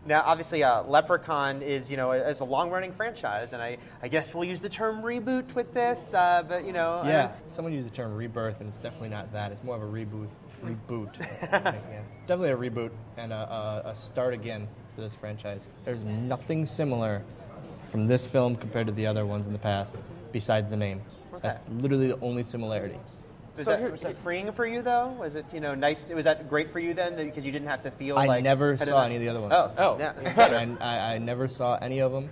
Now, obviously, Leprechaun is, is a long-running franchise, and I guess we'll use the term reboot with this, but, Yeah, someone used the term rebirth, and it's definitely not that. It's more of a reboot. Yeah. Definitely a reboot and a start again for this franchise. There's nothing similar from this film compared to the other ones in the past, besides the name. Okay. That's literally the only similarity. Was that freeing for you, though? Was it, nice? Was that great for you then, because you didn't have to feel I never saw any of the other ones. Oh. Yeah. I never saw any of them.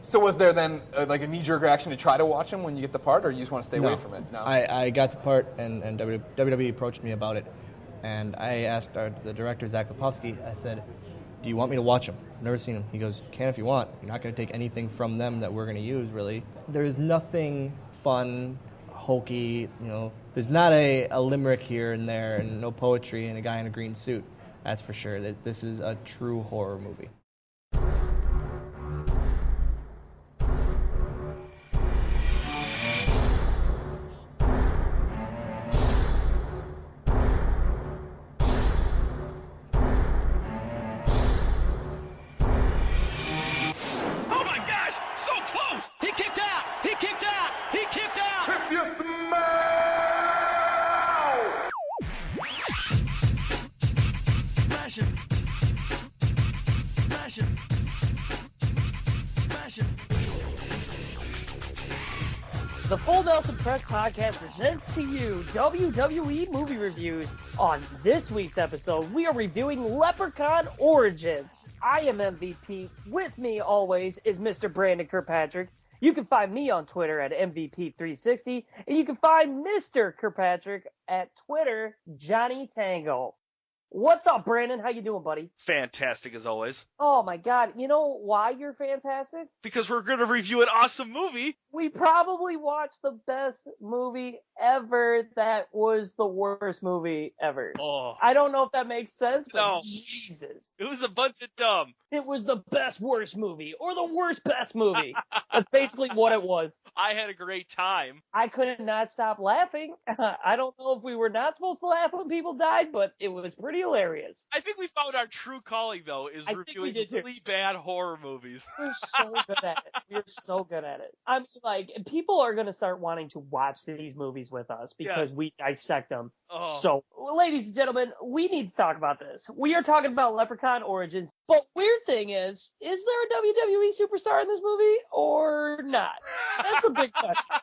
So was there then like a knee-jerk reaction to try to watch them when you get the part, or you just want to stay away from it? No. I got the part, and WWE approached me about it, and I asked the director, Zach Lepofsky, I said, do you want me to watch them? I've never seen them. He goes, you can if you want. You're not going to take anything from them that we're going to use, really. There's nothing fun, hokey, there's not a limerick here and there and no poetry and a guy in a green suit. That's for sure. This is a true horror movie. The Full Nelson Press Podcast presents to you WWE movie reviews. On this week's episode, we are reviewing Leprechaun Origins. I am MVP. With me always is Mr. Brandon Kirkpatrick. You can find me on Twitter at MVP360, and you can find Mr. Kirkpatrick at Twitter, Johnny Tango. What's up, Brandon? How you doing, buddy? Fantastic as always. Oh my God! You know why you're fantastic? Because we're going to review an awesome movie. We probably watched the best movie ever that was the worst movie ever. Oh. I don't know if that makes sense, but no. Jesus. It was a bunch of dumb. It was the best worst movie, or the worst best movie. That's basically what it was. I had a great time. I could not stop laughing. I don't know if we were not supposed to laugh when people died, but it was pretty hilarious. I think we found our true calling, though, is reviewing really bad horror movies. We're so good at it. We're so good at it. I mean, like, people are going to start wanting to watch these movies with us because we dissect them. Oh. So, ladies and gentlemen, we need to talk about this. We are talking about Leprechaun Origins. But weird thing is there a WWE superstar in this movie or not? That's a big question.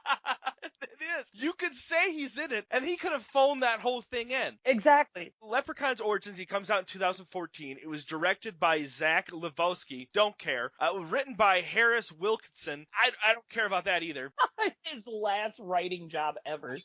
It is. You could say he's in it, and he could have phoned that whole thing in. Exactly. Leprechaun's Origins, he comes out in 2014. It was directed by Zach Lepofsky. Don't care. Written by Harris Wilkinson. I don't care about that either. His last writing job ever.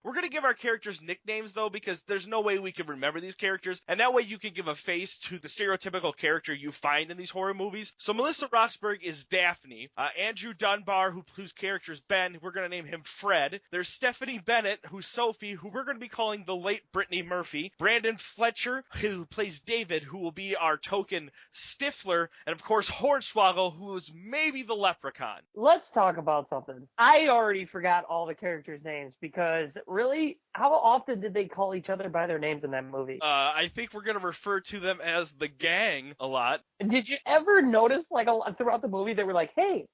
We're going to give our characters nicknames, though, because there's no way we can remember these characters, and that way you can give a face to the stereotypical character you find in these horror movies. So Melissa Roxburgh is Daphne. Andrew Dunbar, whose character's Ben, we're going to name him Fred. There's Stephanie Bennett, who's Sophie, who we're going to be calling the late Brittany Murphy. Brandon Fletcher, who plays David, who will be our token Stifler. And, of course, Hornswoggle, who is maybe the Leprechaun. Let's talk about something. I already forgot all the characters' names because, really, how often did they call each other by their names in that movie? I think we're going to refer to them as the gang a lot. Did you ever notice, like, throughout the movie, they were like, hey,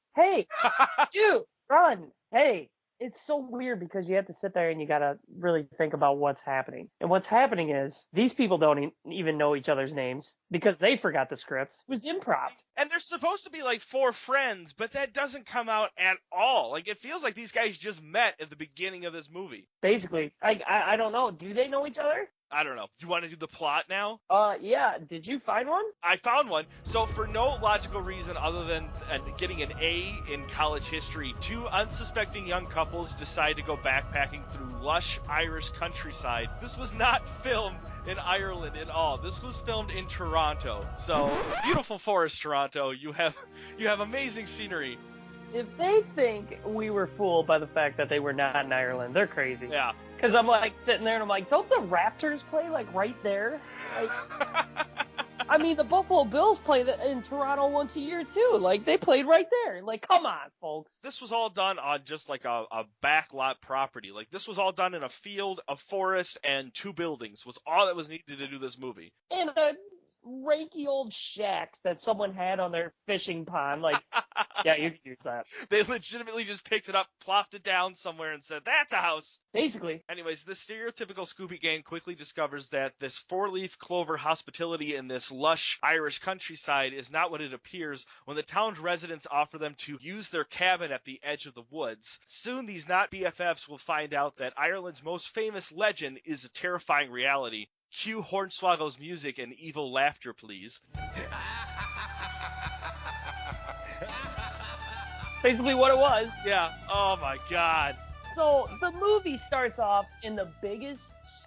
you, run, hey. It's so weird because you have to sit there and you got to really think about what's happening. And what's happening is these people don't even know each other's names because they forgot the script. It was improv. And they're supposed to be like four friends, but that doesn't come out at all. Like, it feels like these guys just met at the beginning of this movie. Basically. I don't know. Do they know each other? I don't know. Do you want to do the plot now? Yeah. Did you find one? I found one. So for no logical reason other than getting an A in college history, two unsuspecting young couples decide to go backpacking through lush Irish countryside. This was not filmed in Ireland at all. This was filmed in Toronto. So beautiful forest, Toronto. You have amazing scenery. If they think we were fooled by the fact that they were not in Ireland, they're crazy. Yeah. Because I'm like sitting there and I'm like, don't the Raptors play like right there? Like, I mean, the Buffalo Bills play in Toronto once a year too. Like, they played right there. Like, come on, folks. This was all done on just like a backlot property. Like, this was all done in a field, a forest, and two buildings was all that was needed to do this movie. And ranky old shack that someone had on their fishing pond. Like, yeah, you can use that. They legitimately just picked it up, plopped it down somewhere, and said, "That's a house." Basically. Anyways, the stereotypical Scooby Gang quickly discovers that this four-leaf clover hospitality in this lush Irish countryside is not what it appears when the town's residents offer them to use their cabin at the edge of the woods. Soon, these not BFFs will find out that Ireland's most famous legend is a terrifying reality. Cue Hornswoggle's music and evil laughter, please. Basically what it was. Yeah. Oh my God. So the movie starts off in the biggest,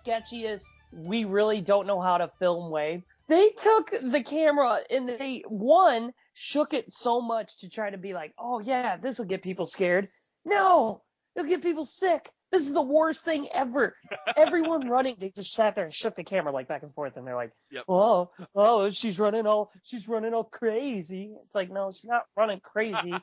sketchiest, we really don't know how to film way. They took the camera and they, one, shook it so much to try to be like, oh yeah, this will get people scared. No, it'll get people sick. This is the worst thing ever. Everyone running, they just sat there and shook the camera like back and forth, and they're like, Yep. oh, she's running all crazy. It's like, no, she's not running crazy.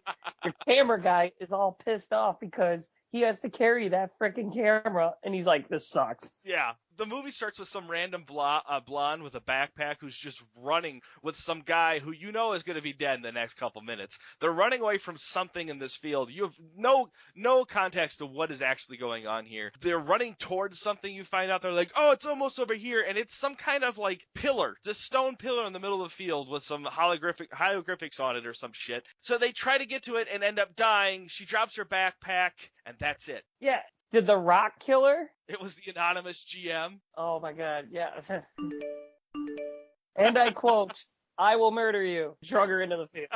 Your camera guy is all pissed off because he has to carry that freaking camera, and he's like, this sucks. Yeah. The movie starts with some random blonde with a backpack who's just running with some guy who you know is going to be dead in the next couple minutes. They're running away from something in this field. You have no context to what is actually going on here. They're running towards something. You find out they're like, oh, it's almost over here, and it's some kind of like pillar, just stone pillar in the middle of the field with some hieroglyphics on it or some shit. So they try to get to it and end up dying. She drops her backpack, and that's it. Yeah. Did the Rock kill her? It was the anonymous GM. Oh my God, yeah. And I quote, I will murder you. Drug her into the field.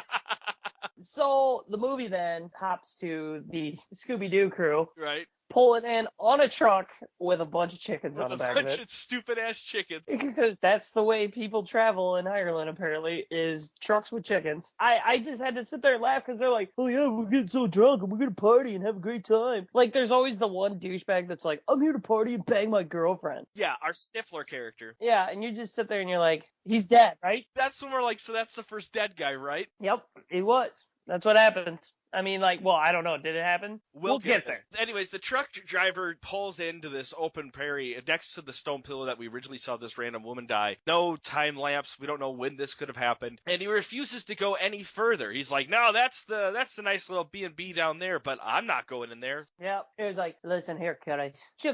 So the movie then hops to the Scooby-Doo crew. Right. Pulling in on a truck with a bunch of chickens on the back of bunch it. of stupid-ass chickens. Because that's the way people travel in Ireland, apparently, is trucks with chickens. I just had to sit there and laugh because they're like, oh yeah, we're getting so drunk and we're going to party and have a great time. Like, there's always the one douchebag that's like, I'm here to party and bang my girlfriend. Yeah, our Stifler character. Yeah, and you just sit there and you're like, he's dead, right? That's when we're like, so that's the first dead guy, right? Yep, he was. That's what happened. I mean, like, well, I don't know. Did it happen? We'll get there. Anyways, the truck driver pulls into this open prairie next to the stone pillar that we originally saw this random woman die. No time lapse. We don't know when this could have happened. And he refuses to go any further. He's like, no, that's the nice little B&B down there, but I'm not going in there. Yep. He was like, listen here, kiddies. You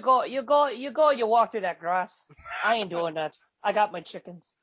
walk through that grass. I ain't doing that. I got my chickens.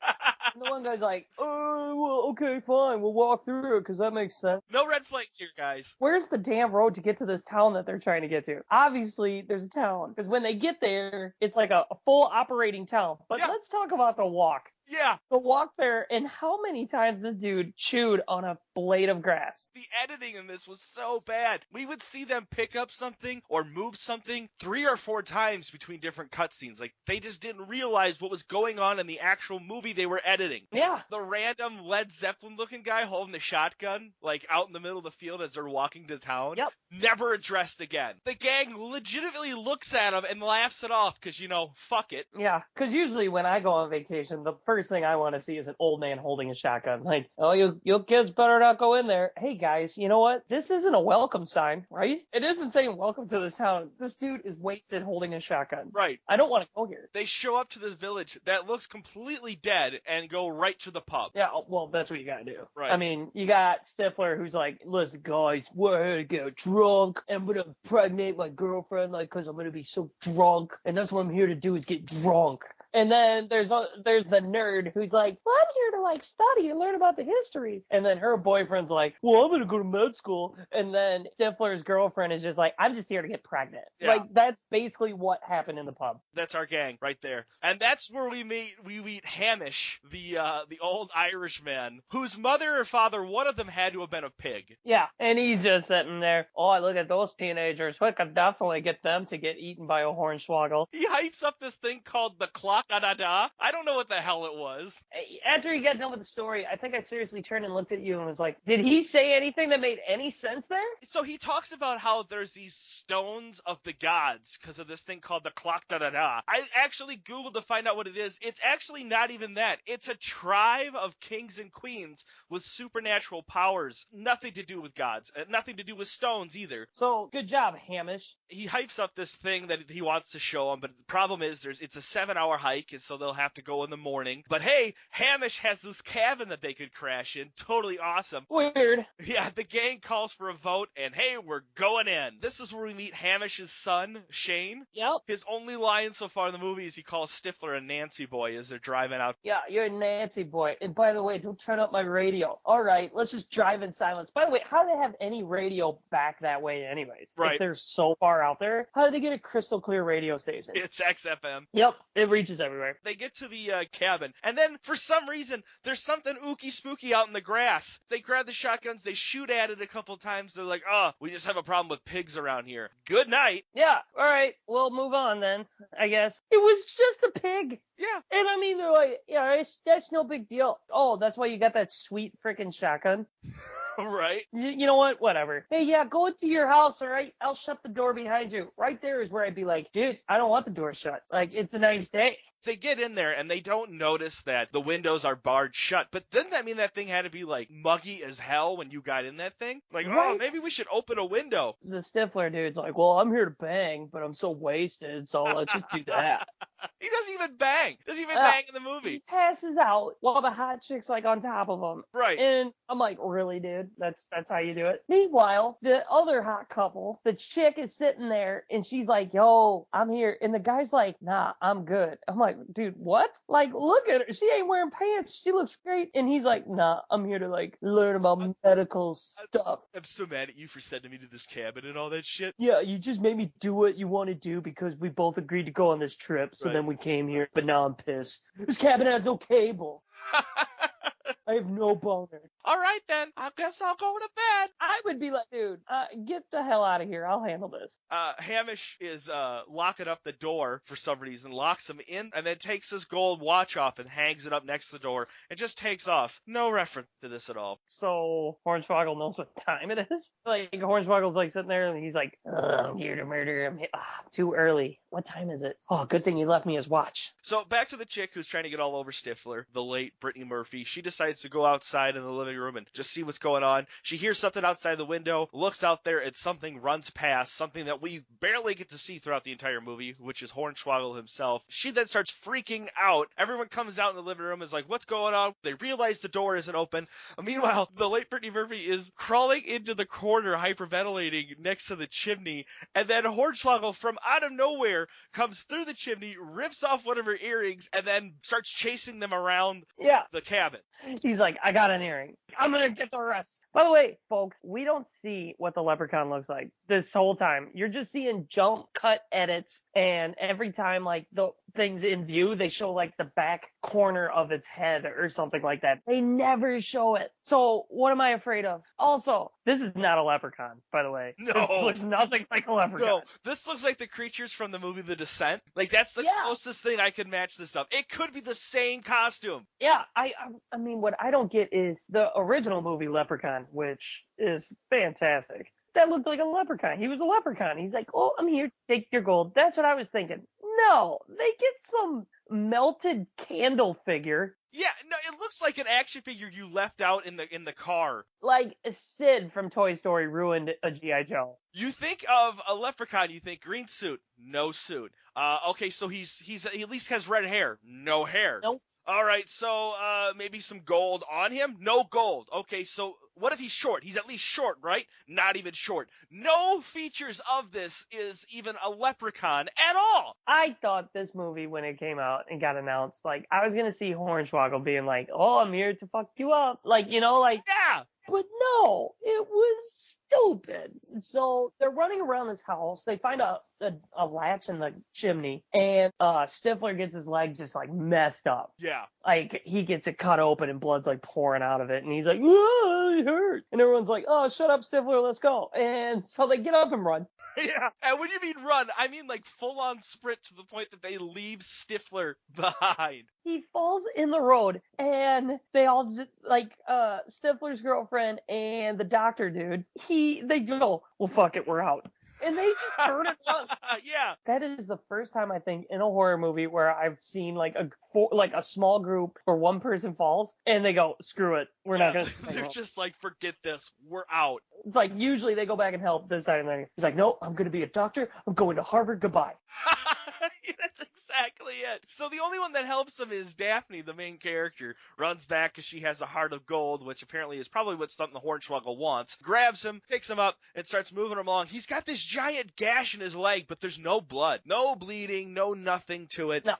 And the one guy's like, oh, well, okay, fine. We'll walk through it because that makes sense. No red flags here, guys. Where's the damn road to get to this town that they're trying to get to? Obviously, there's a town. Because when they get there, it's like a full operating town. But Yeah. Let's talk about the walk. Yeah. The walk there and how many times this dude chewed on a blade of grass. The editing in this was so bad. We would see them pick up something or move something 3 or 4 times between different cutscenes. Like, they just didn't realize what was going on in the actual movie they were editing. Yeah. The random Led Zeppelin-looking guy holding the shotgun, like, out in the middle of the field as they're walking to town. Yep. Never addressed again. The gang legitimately looks at him and laughs it off because, fuck it. Yeah, because usually when I go on vacation, the first thing I want to see is an old man holding a shotgun. Like, oh, you kids better not go in there. Hey, guys, you know what? This isn't a welcome sign, right? It isn't saying welcome to this town. This dude is wasted holding a shotgun. Right. I don't want to go here. They show up to this village that looks completely dead and go right to the pub. Yeah, well, that's what you gotta do. Right. I mean, you got Stifler who's like, listen, guys, we're here to get drunk. I'm gonna impregnate my girlfriend, like, because I'm gonna be so drunk. And that's what I'm here to do is get drunk. And then there's the nerd who's like, well, I'm here to, like, study and learn about the history. And then her boyfriend's like, well, I'm going to go to med school. And then Stifler's girlfriend is just like, I'm just here to get pregnant. Yeah. Like, that's basically what happened in the pub. That's our gang right there. And that's where we meet Hamish, the old Irishman, whose mother or father, one of them had to have been a pig. Yeah, and he's just sitting there, oh, look at those teenagers. We could definitely get them to get eaten by a hornswoggle. He hypes up this thing called the clock da-da-da. I don't know what the hell it was. After he got done with the story, I think I seriously turned and looked at you and was like, did he say anything that made any sense there? So he talks about how there's these stones of the gods because of this thing called the clock da-da-da. I actually Googled to find out what it is. It's actually not even that. It's a tribe of kings and queens with supernatural powers. Nothing to do with gods. Nothing to do with stones either. So, good job, Hamish. He hypes up this thing that he wants to show him, but the problem is it's a 7-hour hike, and so they'll have to go in the morning. But hey, Hamish has this cabin that they could crash in. Totally awesome. Weird. Yeah, the gang calls for a vote, and hey, we're going in. This is where we meet Hamish's son, Shane. Yep. His only line so far in the movie is he calls Stifler a Nancy boy as they're driving out. Yeah, you're a Nancy boy. And by the way, don't turn up my radio. All right, let's just drive in silence. By the way, how do they have any radio back that way anyways? Right. If they're so far out there, how do they get a crystal clear radio station? It's XFM. Yep, it reaches everywhere. They get to the cabin, and then for some reason, there's something ooky spooky out in the grass. They grab the shotguns, they shoot at it a couple times. They're like, oh, we just have a problem with pigs around here. Good night. Yeah, all right, we'll move on then, I guess. It was just a pig. Yeah. And I mean, they're like, yeah, that's no big deal. Oh, that's why you got that sweet freaking shotgun? Right. You know what? Whatever. Hey, yeah, go into your house, all right? I'll shut the door behind you. Right there is where I'd be like, dude, I don't want the door shut. Like, it's a nice day. They get in there and they don't notice that the windows are barred shut. But doesn't that mean that thing had to be like muggy as hell when you got in that thing? Like, Right. oh, maybe we should open a window. The Stifler dude's like, well, I'm here to bang, but I'm so wasted, so let's just do that. He doesn't even bang. Doesn't even bang in the He movie. passes out while the hot chick's like on top of him. Right. And I'm like, really, dude? That's how you do it? Meanwhile, the other hot couple, the chick is sitting there and she's like, yo, I'm here. And the guy's like, nah, I'm good. I'm like, dude, what? Like, look at her. She ain't wearing pants. She looks great. And he's like, nah, I'm here to like learn about medical stuff. I'm so mad at you for sending me to this cabin and all that shit. Yeah, you just made me do what you want to do because we both agreed to go on this trip. So Right. then we came here, but now I'm pissed. This cabin has no cable. I have no boner. All right, then. I guess I'll go to bed. I would be like, dude, get the hell out of here. I'll handle this. Hamish is locking up the door for some reason, locks him in, and then takes his gold watch off and hangs it up next to the door and just takes off. No reference to this at all. So Hornswoggle knows what time it is. Like, Hornswoggle's like sitting there and he's like, I'm here to murder him. Too early. What time is it? Oh, good thing he left me his watch. So back to the chick who's trying to get all over Stifler, the late Brittany Murphy. She decides to go outside in the living room and just see what's going on. She hears something outside the window, looks out there, and something runs past, something that we barely get to see throughout the entire movie, which is Hornswoggle himself. She then starts freaking out. Everyone comes out in the living room, is like, what's going on? They realize the door isn't open. Meanwhile, the late Brittany Murphy is crawling into the corner, hyperventilating next to the chimney, and then Hornswoggle from out of nowhere comes through the chimney, rips off one of her earrings, and then starts chasing them around Yeah. the cabin. He's like, I got an earring. I'm going to get the rest. By the way, folks, we don't see what the Leprechaun looks like this whole time. You're just seeing jump cut edits, and every time, like, the things in view, they show, like, the back corner of its head or something like that. They never show it. So, what am I afraid of? Also, this is not a leprechaun, by the way. No. This looks nothing like a leprechaun. No, this looks like the creatures from the movie The Descent. Like, that's the Yeah. closest thing I could match this up. It could be the same costume. Yeah, I mean, what I don't get is the original movie Leprechaun, which is fantastic. That looked like a leprechaun. He was a leprechaun. He's like, oh, I'm here to take your gold. That's what I was thinking. No, they get some melted candle figure, Yeah, no, it looks like an action figure you left out in the car. like Sid from Toy Story ruined a G.I. Joe. You think of a leprechaun, you think green suit, no suit. Okay, so he at least has red hair, no hair. Nope. All right, so maybe some gold on him? No gold. Okay, so what if he's short? He's at least short, right? Not even short. No features of this is even a leprechaun at all. I thought this movie, when it came out and got announced, like, I was going to see Hornswoggle being like, oh, I'm here to fuck you up. Like, you know, like, Yeah. but no, it was stupid. So they're running around this house. They find a latch in the chimney, and Stifler gets his leg just like messed up. Yeah. Like, he gets it cut open and blood's like pouring out of it, and he's like, oh, it hurt. And everyone's like, oh, shut up, Stifler, let's go. And so they get up and run. Yeah. And when you mean run, I mean like full on sprint to the point that they leave Stifler behind. He falls in the road, and they all just, like, Stifler's girlfriend and the doctor dude, they go, well, fuck it, we're out. And they just turn and run. Yeah. That is the first time, I think, in a horror movie where I've seen like a small group where one person falls and they go, screw it, we're not going to. They're just like, forget this, we're out. It's like, usually they go back and help this time, and then he's like, no, I'm going to be a doctor, I'm going to Harvard, goodbye. That's exactly it. So the only one that helps him is Daphne, the main character. Runs back because she has a heart of gold, which apparently is probably what something the Hornswoggle wants. Grabs him, picks him up, and starts moving him along. He's got this giant gash in his leg, but there's no blood. No bleeding, no nothing to it. No.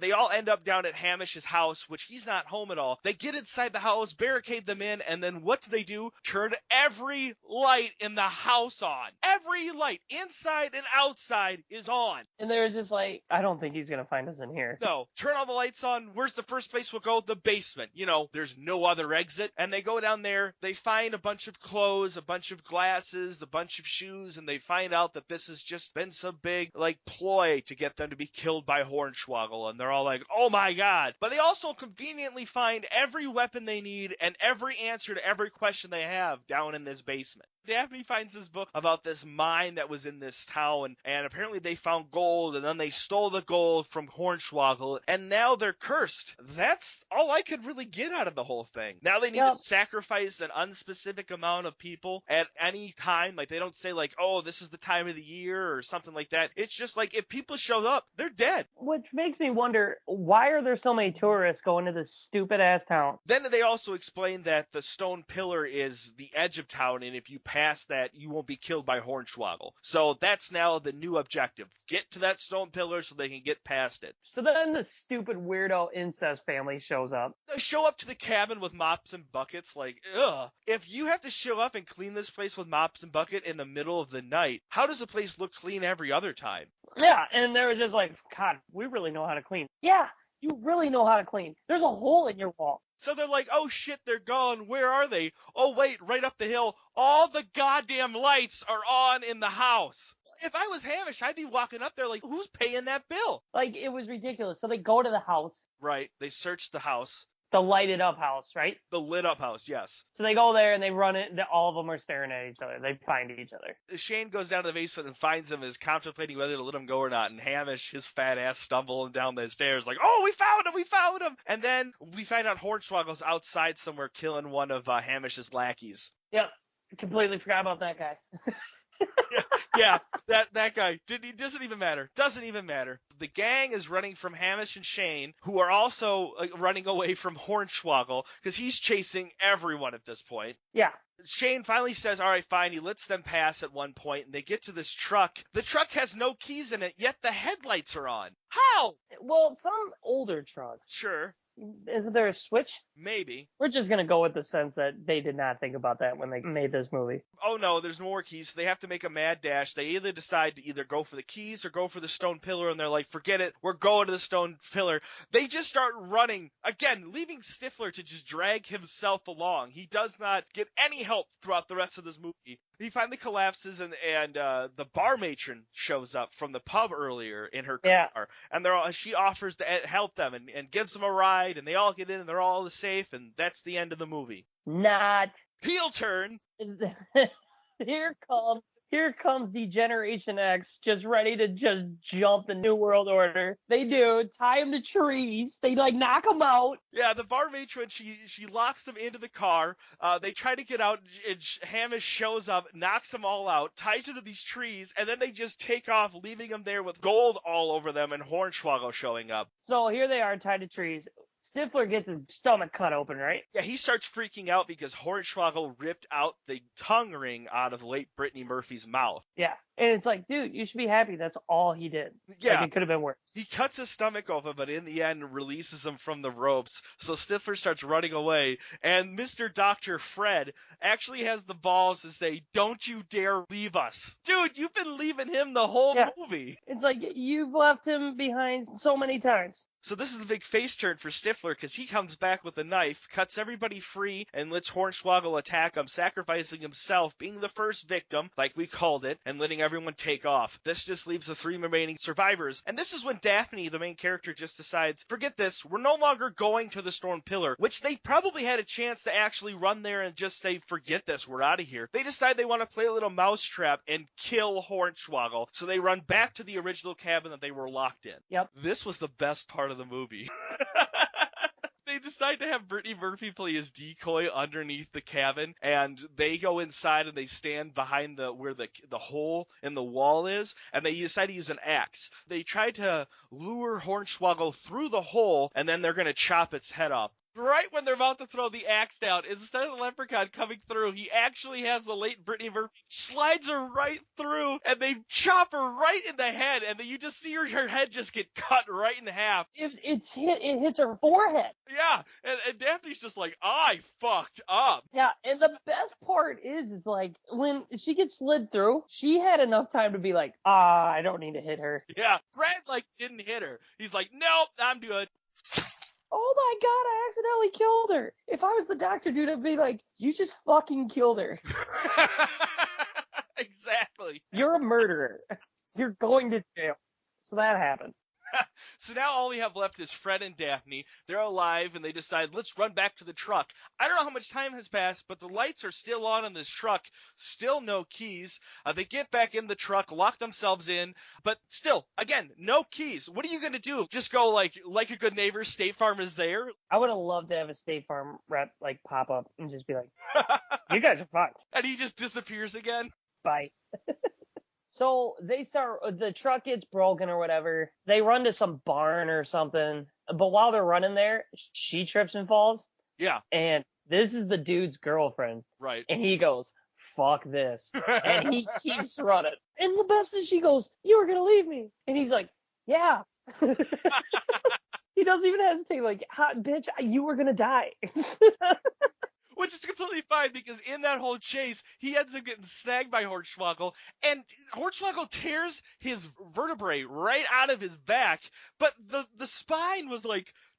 They all end up down at Hamish's house, which he's not home at all. They get inside the house, barricade them in, and then what do? Turn every light in the house on. Every light, inside and outside, is on. And they were just like, I don't think he's going to find us in here. No, turn all the lights on. Where's the first place we'll go? The basement. You know, there's no other exit. And they go down there. They find a bunch of clothes, a bunch of glasses, a bunch of shoes, and they find out that this has just been some big, ploy to get them to be killed by Hornswoggle. And they're all like, oh my god. But they also conveniently find every weapon they need and every answer to every question they have down in this basement. Daphne finds this book about this mine that was in this town, and apparently they found gold, and then they stole the gold from Hornswoggle, and now they're cursed. That's all I could really get out of the whole thing. Now they need to sacrifice an unspecific amount of people at any time. They don't say, oh, this is the time of the year or something like that. It's just if people show up, they're dead. Which makes me wonder, why are there so many tourists going to this stupid-ass town? Then they also explain that the stone pillar is the edge of town, and if you pass that, you won't be killed by Hornswoggle. So that's now the new objective. Get to that stone pillar so they can get past it. So then the stupid weirdo incest family shows up. They show up to the cabin with mops and buckets, ugh. If you have to show up and clean this place with mops and bucket in the middle of the night, how does the place look clean every other time? Yeah, and they were just like, God, we really know how to clean. Yeah, you really know how to clean. There's a hole in your wall. So they're like, oh shit, they're gone. Where are they? Oh wait, right up the hill. All the goddamn lights are on in the house. If I was Hamish, I'd be walking up there who's paying that bill? It was ridiculous. So they go to the house. Right, they search the house. The lighted up house, right? The lit up house, yes. So they go there and they run it. All of them are staring at each other. They find each other. Shane goes down to the basement and finds him, is contemplating whether to let him go or not. And Hamish, his fat ass, stumbling down the stairs oh, we found him. And then we find out Hornswoggle's outside somewhere killing one of Hamish's lackeys. Yep, completely forgot about that guy. yeah, that guy. Doesn't even matter. Doesn't even matter. The gang is running from Hamish and Shane, who are also running away from Hornswoggle, because he's chasing everyone at this point. Yeah. Shane finally says, all right, fine. He lets them pass at one point, and they get to this truck. The truck has no keys in it, yet the headlights are on. How? Well, some older trucks. Sure. Isn't there a switch? Maybe. We're just going to go with the sense that they did not think about that when they made this movie. Oh, no, there's more keys. So they have to make a mad dash. They either decide to either go for the keys or go for the stone pillar, and they're like, forget it. We're going to the stone pillar. They just start running. Again, leaving Stifler to just drag himself along. He does not get any help throughout the rest of this movie. He finally collapses, and the bar matron shows up from the pub earlier in her car. Yeah. And she offers to help them and gives them a ride, and they all get in, and they're all safe, and that's the end of the movie. Not. Heel turn. Here comes Degeneration X, just ready to just jump the New World Order. They do, tie him to trees. They knock him out. Yeah, the bar matron, she locks them into the car. They try to get out, and Hamish shows up, knocks them all out, ties them to these trees, and then they just take off, leaving them there with gold all over them and Hornswoggle showing up. So here they are, tied to trees. Stifler gets his stomach cut open, right? Yeah, he starts freaking out because Hornswoggle ripped out the tongue ring out of late Brittany Murphy's mouth. Yeah, and it's dude, you should be happy that's all he did. Yeah. It could have been worse. He cuts his stomach open, but in the end releases him from the ropes. So Stifler starts running away, and Mr. Dr. Fred actually has the balls to say, don't you dare leave us. Dude, you've been leaving him the whole movie. It's you've left him behind so many times. So this is the big face turn for Stifler, because he comes back with a knife, cuts everybody free, and lets Hornswoggle attack him, sacrificing himself, being the first victim, like we called it, and letting everyone take off. This just leaves the 3 remaining survivors. And this is when Daphne, the main character, just decides, forget this, we're no longer going to the Stone Pillar, which they probably had a chance to actually run there and just say, forget this, we're out of here. They decide they want to play a little mousetrap and kill Hornswoggle, so they run back to the original cabin that they were locked in. Yep. This was the best part of the movie. they decide to have Brittany Murphy play as decoy underneath the cabin, and they go inside and they stand behind where the hole in the wall is, and they decide to use an axe. They try to lure Hornswoggle through the hole, and then they're going to chop its head off. Right when they're about to throw the axe down, instead of the Leprechaun coming through, he actually has the late Brittany Murphy, slides her right through, and they chop her right in the head, and then you just see her head just get cut right in half. It hits her forehead. Yeah, and Daphne's just like, I fucked up. Yeah, and the best part is like, when she gets slid through, she had enough time to be like, I don't need to hit her. Yeah, Fred, didn't hit her. He's like, nope, I'm good. Oh my god, I accidentally killed her. If I was the doctor, dude, I'd be like, you just fucking killed her. Exactly. You're a murderer. You're going to jail. So that happened. So now all we have left is Fred and Daphne. They're alive, and they decide, let's run back to the truck. I don't know how much time has passed, but the lights are still on in this truck. Still no keys. They get back in the truck, lock themselves in, but still, again, no keys. What are you going to do? Just go like a good neighbor, State Farm is there? I would have loved to have a State Farm rep pop up and just be like, you guys are fucked. And he just disappears again? Bye. So the truck gets broken or whatever. They run to some barn or something. But while they're running there, she trips and falls. Yeah. And this is the dude's girlfriend. Right. And he goes, fuck this. And he keeps running. And the best is she goes, you were going to leave me. And he's like, yeah. He doesn't even hesitate. Like, hot bitch, you were going to die. Which is completely fine, because in that whole chase, he ends up getting snagged by Hornswoggle, and Hornswoggle tears his vertebrae right out of his back, but the spine was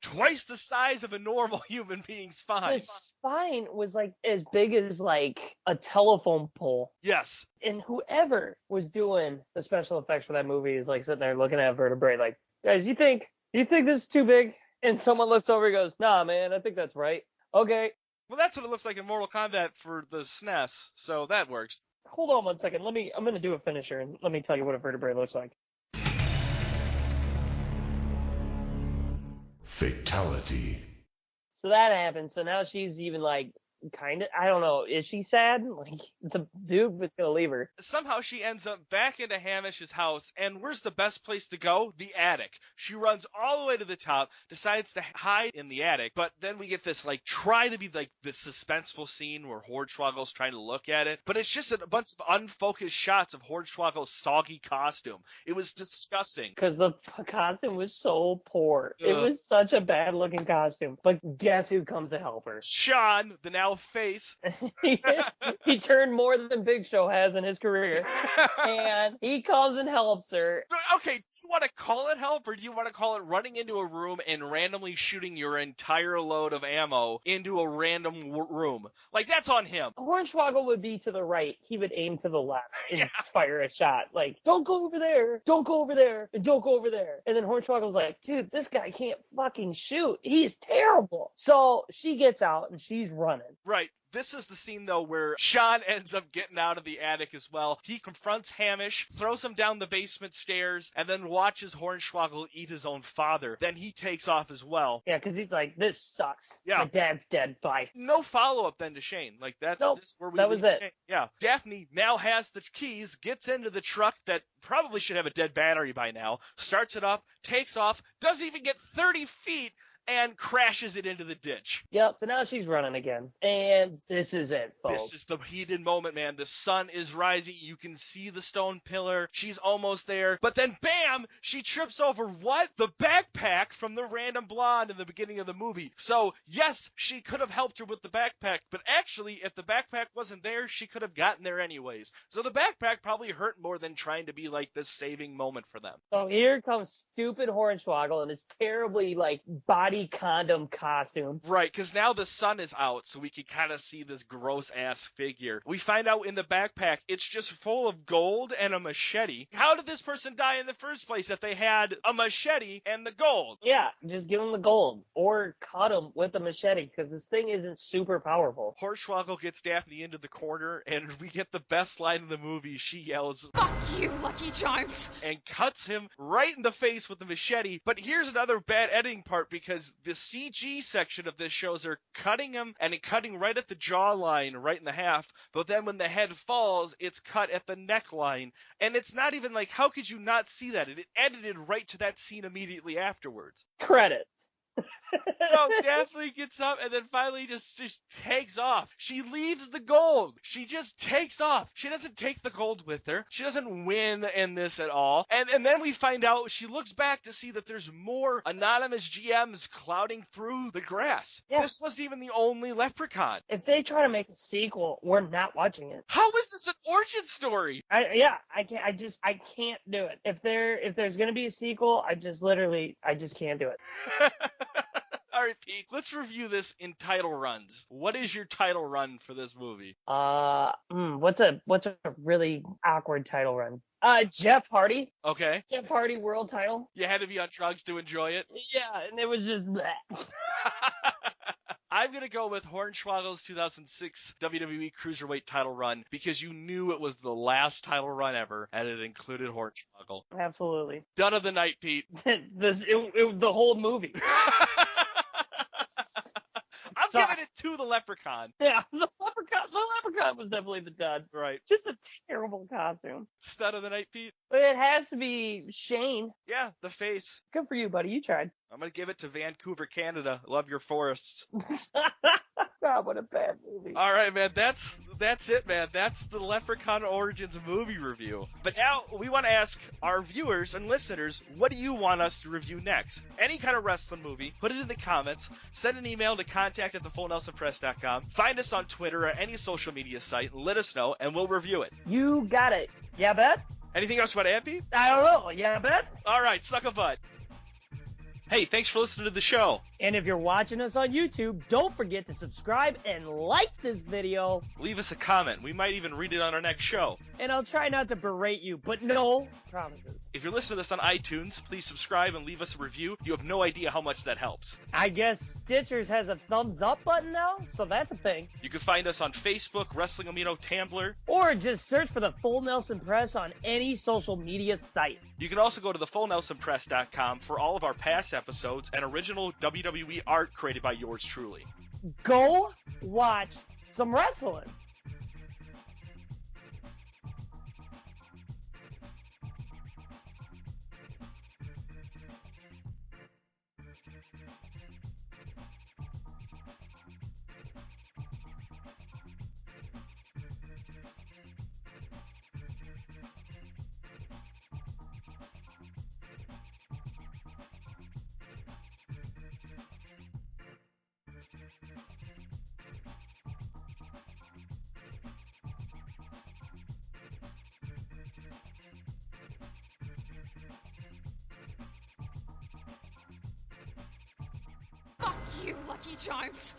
twice the size of a normal human being's spine. The spine was as big as a telephone pole. Yes. And whoever was doing the special effects for that movie is sitting there looking at vertebrae guys, you think this is too big? And someone looks over and goes, nah, man, I think that's right. Okay. Well, that's what it looks like in Mortal Kombat for the SNES, so that works. Hold on 1 second. I'm going to do a finisher, and let me tell you what a vertebrae looks like. Fatality. So that happened. So now she's even kind of, I don't know, is she sad? The dude was going to leave her. Somehow she ends up back into Hamish's house, and where's the best place to go? The attic. She runs all the way to the top, decides to hide in the attic, but then we get this, try to be, this suspenseful scene where Hornswoggle's trying to look at it, but it's just a bunch of unfocused shots of Hornswoggle's soggy costume. It was disgusting. Because the costume was so poor. It was such a bad-looking costume. But guess who comes to help her? Sean, the now face. He turned more than Big Show has in his career. And he comes and helps her. Okay, do you want to call it help, or do you want to call it running into a room and randomly shooting your entire load of ammo into a random room? That's on him. Hornswoggle would be to the right. He would aim to the left and fire a shot. Don't go over there. Don't go over there. And don't go over there. And then Hornswoggle's like, dude, this guy can't fucking shoot. He's terrible. So she gets out and she's running. Right. This is the scene, though, where Sean ends up getting out of the attic as well. He confronts Hamish, throws him down the basement stairs, and then watches Hornswoggle eat his own father. Then he takes off as well. Yeah, because he's like, this sucks. Yeah. My dad's dead. Bye. No follow-up then to Shane. That's nope, just where we that was it. Shane. Yeah. Daphne now has the keys, gets into the truck that probably should have a dead battery by now, starts it up, takes off, doesn't even get 30 feet, and crashes it into the ditch. Yep, so now she's running again. And this is it, folks. This is the heated moment, man. The sun is rising. You can see the stone pillar. She's almost there. But then, bam, she trips over what? The backpack from the random blonde in the beginning of the movie. So, yes, she could have helped her with the backpack. But actually, if the backpack wasn't there, she could have gotten there anyways. So the backpack probably hurt more than trying to be this saving moment for them. So here comes stupid Hornswoggle in his terribly, body condom costume. Right, because now the sun is out, so we can kind of see this gross-ass figure. We find out in the backpack, it's just full of gold and a machete. How did this person die in the first place if they had a machete and the gold? Yeah, just give him the gold. Or cut him with a machete, because this thing isn't super powerful. Hornswoggle gets Daphne into the corner, and we get the best line in the movie. She yells, "Fuck you, Lucky Charms!" and cuts him right in the face with the machete. But here's another bad editing part, because because the CG section of this shows her cutting him and it cutting right at the jawline, right in the half. But then when the head falls, it's cut at the neckline. And it's not even like, how could you not see that? It edited right to that scene immediately afterwards. Credits. No, Daphne gets up and then finally just takes off. She leaves the gold. She just takes off. She doesn't take the gold with her. She doesn't win in this at all. And then we find out she looks back to see that there's more anonymous GMs clouding through the grass. Yeah. This wasn't even the only Leprechaun. If they try to make a sequel, we're not watching it. How is this an origin story? I can't do it. If there's gonna be a sequel, I just can't do it. All right, Pete, let's review this in title runs. What is your title run for this movie? What's a really awkward title run? Jeff Hardy. Okay. Jeff Hardy world title. You had to be on drugs to enjoy it? Yeah, and it was just bleh. I'm going to go with Hornswoggle's 2006 WWE Cruiserweight title run because you knew it was the last title run ever, and it included Hornswoggle. Absolutely. Done of the night, Pete. The whole movie. I'm giving it to the Leprechaun. Yeah, the Leprechaun was definitely the dud. Right. Just a terrible costume. Stud of the night, Pete. But it has to be Shane. Yeah, the face. Good for you, buddy. You tried. I'm going to give it to Vancouver, Canada. Love your forests. God, what a bad movie. All right, man. That's it, man. That's the Leprechaun Origins movie review. But now we want to ask our viewers and listeners, what do you want us to review next? Any kind of wrestling movie, put it in the comments. Send an email to contact@thefullnelsonpress.com. Find us on Twitter or any social media site and let us know, and we'll review it. You got it. Yeah, bet? Anything else you want to add, Pete? I don't know. Yeah, bet? All right, suck a butt. Hey, thanks for listening to the show. And if you're watching us on YouTube, don't forget to subscribe and like this video. Leave us a comment. We might even read it on our next show. And I'll try not to berate you, but no promises. If you're listening to this on iTunes, please subscribe and leave us a review. You have no idea how much that helps. I guess Stitchers has a thumbs up button now, so that's a thing. You can find us on Facebook, Wrestling Amino, Tumblr. Or just search for the Full Nelson Press on any social media site. You can also go to thefullnelsonpress.com for all of our past episodes and original WWE art created by yours truly. Go watch some wrestling. Fuck you, Lucky Charms!